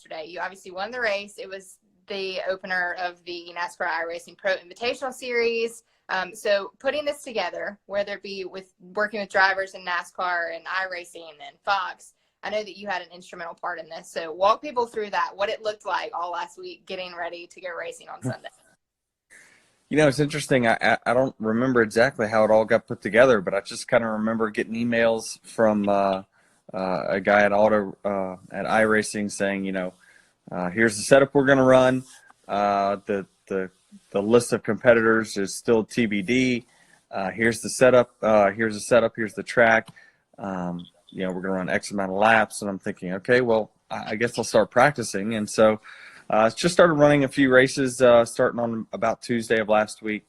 yesterday. You obviously won the race. It was the opener of the NASCAR iRacing Pro Invitational Series. So putting this together, whether it be with working with drivers in NASCAR and iRacing and Fox, I know that you had an instrumental part in this. So walk people through that, what it looked like all last week, getting ready to go racing on Sunday. You know, it's interesting. I don't remember exactly how it all got put together, but I just kind of remember getting emails from a guy at at iRacing saying, you know, here's the setup we're going to run. The list of competitors is still TBD. Here's the setup. Here's the track. You know, we're going to run X amount of laps. And I'm thinking, okay, well, I guess I'll start practicing. And so just started running a few races starting on about Tuesday of last week.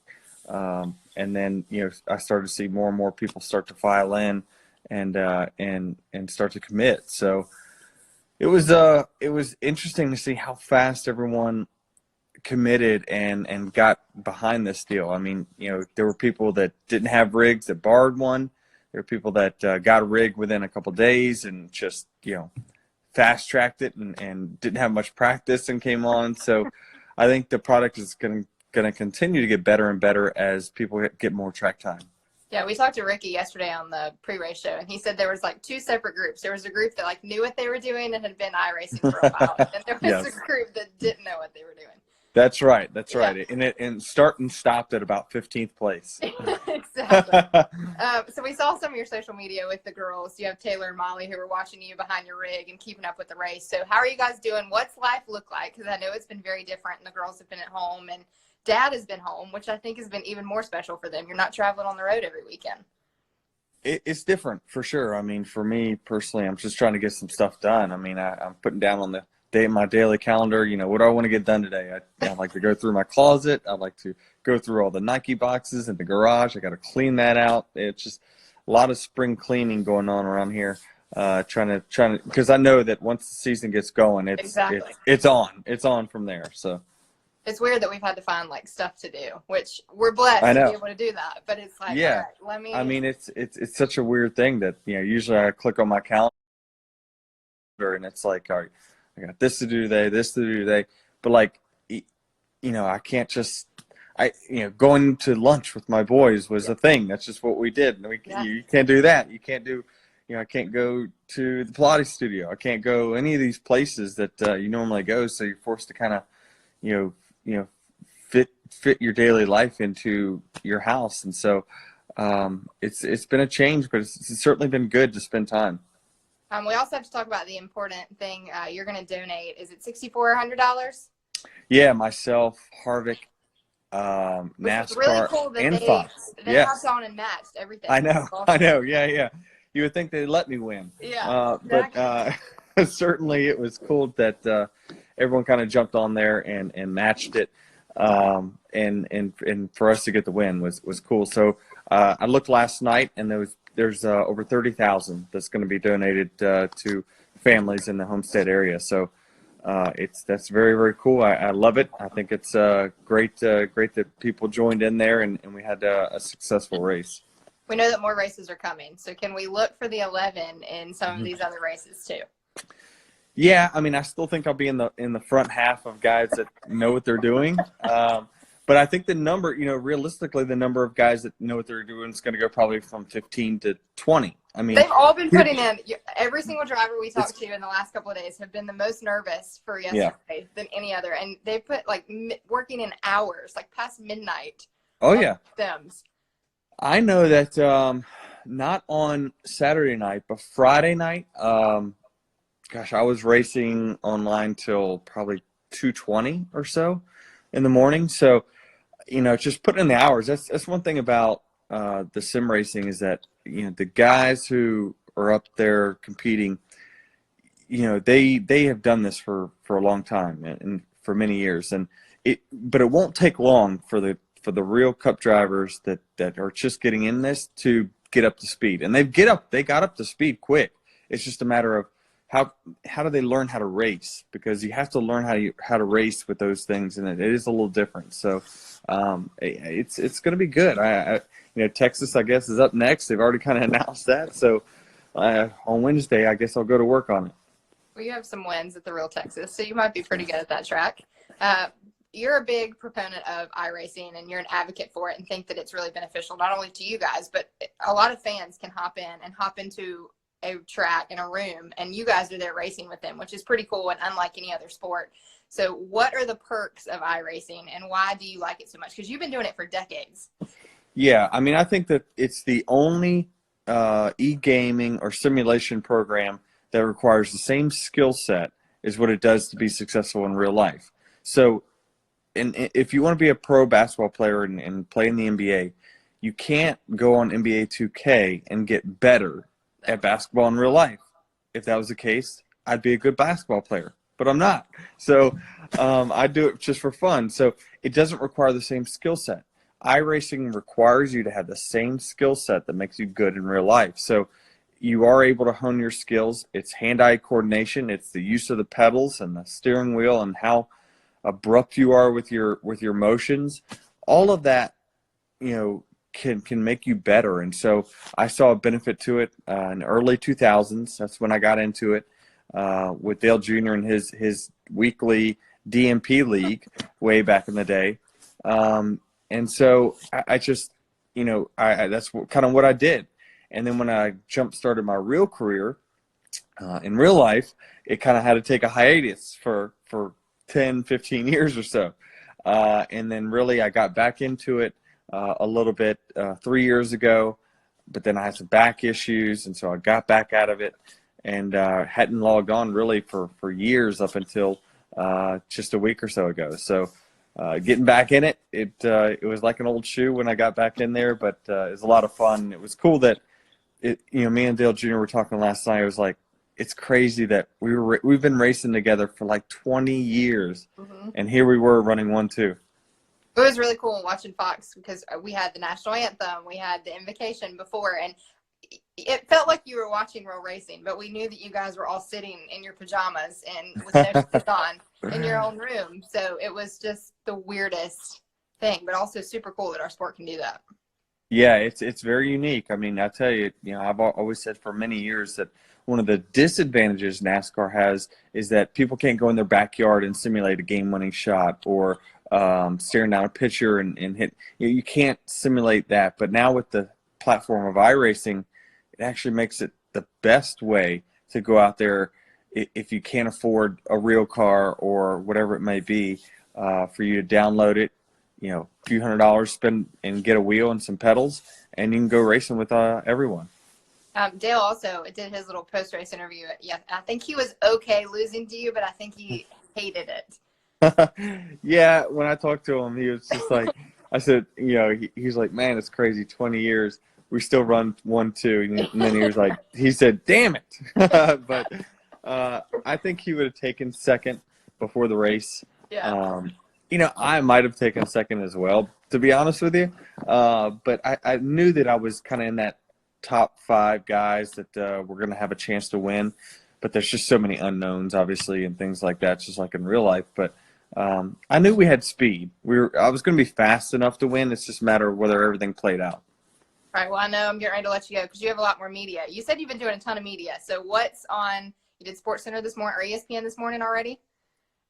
And then, you know, I started to see more and more people start to file in and start to commit. So it was interesting to see how fast everyone committed and got behind this deal. I mean, you know, there were people that didn't have rigs that borrowed one. There were people that got a rig within a couple days and just, you know, fast-tracked it and didn't have much practice and came on. So I think the product is going to continue to get better and better as people get more track time. Yeah, we talked to Ricky yesterday on the pre-race show, and he said there was like two separate groups. There was a group that like knew what they were doing and had been iRacing for a while, and there was Yes. a group that didn't know what they were doing. That's right. That's right. And it stopped at about 15th place. Exactly. So we saw some of your social media with the girls. You have Taylor and Molly who were watching you behind your rig and keeping up with the race. So how are you guys doing? What's life look like? Because I know it's been very different, and the girls have been at home, and Dad has been home, which I think has been even more special for them. You're not traveling on the road every weekend. It's different for sure. I mean, for me personally, I'm just trying to get some stuff done. I mean, I'm putting down on my daily calendar, you know, what do I want to get done today? I like to go through my closet. I like to go through all the Nike boxes in the garage. I got to clean that out. It's just a lot of spring cleaning going on around here. Trying to, because I know that once the season gets going, it's on from there. So it's weird that we've had to find like stuff to do, which we're blessed to be able to do that. But it's like, yeah, all right, I mean, it's such a weird thing that, you know, usually I click on my calendar and it's like, all right, I got this to do today, but like, you know, I can't just, you know, going to lunch with my boys was a thing. That's just what we did. And you can't do that. You can't do, you know, I can't go to the Pilates studio. I can't go any of these places that you normally go. So you're forced to kind of, you know, fit your daily life into your house. And so it's been a change, but it's certainly been good to spend time. We also have to talk about the important thing. You're going to donate. Is it $6,400? Yeah, myself, Harvick, NASCAR, really cool that and Fox. They hopped on and matched everything. I know. Yeah. You would think they'd let me win. Yeah, exactly. But certainly it was cool that everyone kind of jumped on there and matched it. And for us to get the win was cool. So I looked last night, and there's over 30,000 that's going to be donated to families in the Homestead area. So that's very, very cool. I love it. I think it's great that people joined in there and we had a successful race. We know that more races are coming. So can we look for the 11 in some of these other races too? Yeah, I mean, I still think I'll be in the front half of guys that know what they're doing. But I think the number, you know, realistically, the number of guys that know what they're doing is going to go probably from 15 to 20. I mean, they've all been putting in. Every single driver we talked to in the last couple of days have been the most nervous for yesterday than any other, and they put like working in hours, like past midnight. Oh yeah, stems. I know that not on Saturday night, but Friday night. Gosh, I was racing online till probably 2:20 or so in the morning. So, you know, just putting in the hours. That's one thing about the sim racing is that, you know, the guys who are up there competing, you know, they have done this for a long time and for many years, but it won't take long for the real cup drivers that are just getting in this to get up to speed, and they got up to speed quick. It's just a matter of how do they learn how to race, because you have to learn how to race with those things, and it is a little different. So it's going to be good. You know, Texas, I guess, is up next. They've already kind of announced that. So on Wednesday, I guess I'll go to work on it. Well, you have some wins at the Real Texas, so you might be pretty good at that track. You're a big proponent of iRacing, and you're an advocate for it and think that it's really beneficial, not only to you guys, but a lot of fans can hop into a track in a room, and you guys are there racing with them, which is pretty cool and unlike any other sport. So what are the perks of iRacing, and why do you like it so much? Because you've been doing it for decades. Yeah, I mean, I think that it's the only e-gaming or simulation program that requires the same skill set as what it does to be successful in real life. So, and if you want to be a pro basketball player and play in the NBA, you can't go on NBA 2K and get better at basketball in real life. If that was the case, I'd be a good basketball player, but I'm not. So I do it just for fun. So it doesn't require the same skill set. iRacing requires you to have the same skill set that makes you good in real life. So you are able to hone your skills. It's hand-eye coordination. It's the use of the pedals and the steering wheel and how abrupt you are with your motions. All of that, can make you better. And so I saw a benefit to it in the early 2000s. That's when I got into it with Dale Jr. and his weekly DMP league way back in the day. And so I just, that's kind of what I did. And then when I jump-started my real career in real life, it kind of had to take a hiatus for 10, 15 years or so. And then really I got back into it a little bit 3 years ago, but then I had some back issues, and so I got back out of it and hadn't logged on really for years up until just a week or so ago. So getting back in it, it was like an old shoe when I got back in there, but it was a lot of fun. It was cool that me and Dale Jr. were talking last night. It was like, it's crazy that we've been racing together for like 20 years, and here we were running 1-2. It was really cool watching Fox because we had the national anthem, we had the invocation before, and it felt like you were watching real racing, but we knew that you guys were all sitting in your pajamas and with no shoes on in your own room. So it was just the weirdest thing, but also super cool that our sport can do that. Yeah, it's very unique. I mean, I tell you, I've always said for many years that one of the disadvantages NASCAR has is that people can't go in their backyard and simulate a game-winning shot or staring down a pitcher and hit. You can't simulate that. But now with the platform of iRacing, it actually makes it the best way to go out there if you can't afford a real car or whatever it may be, for you to download it, a few $100, spend and get a wheel and some pedals, and you can go racing with everyone. Dale also did his little post-race interview. Yeah, I think he was okay losing to you, but I think he hated it. Yeah, when I talked to him, he was just like, I said, he's like, man, it's crazy, 20 years. We still run 1-2. And then he said, damn it. But I think he would have taken second before the race. Yeah. I might have taken second as well, to be honest with you. But I knew that I was kind of in that top 5 guys that were going to have a chance to win. But there's just so many unknowns, obviously, and things like that, just like in real life. But I knew we had speed. I was going to be fast enough to win. It's just a matter of whether everything played out. All right. Well, I know I'm getting ready to let you go because you have a lot more media. You said you've been doing a ton of media. So what's on? You did SportsCenter this morning or ESPN this morning already?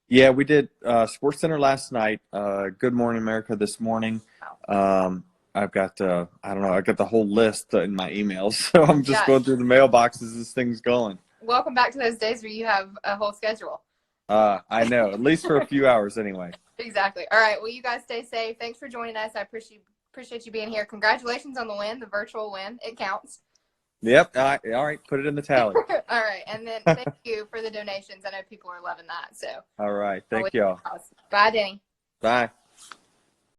Yeah, we did SportsCenter last night. Good Morning America this morning. I've got I got the whole list in my emails, so I'm just going through the mailboxes as things going. Welcome back to those days where you have a whole schedule. I know, at least for a few hours anyway. Exactly. All right. Well, you guys stay safe. Thanks for joining us. I appreciate you being here. Congratulations on the win, the virtual win. It counts. Yep. All right. Put it in the tally. All right. And then thank you for the donations. I know people are loving that. So. All right. Thank y'all. Bye, Denny. Bye.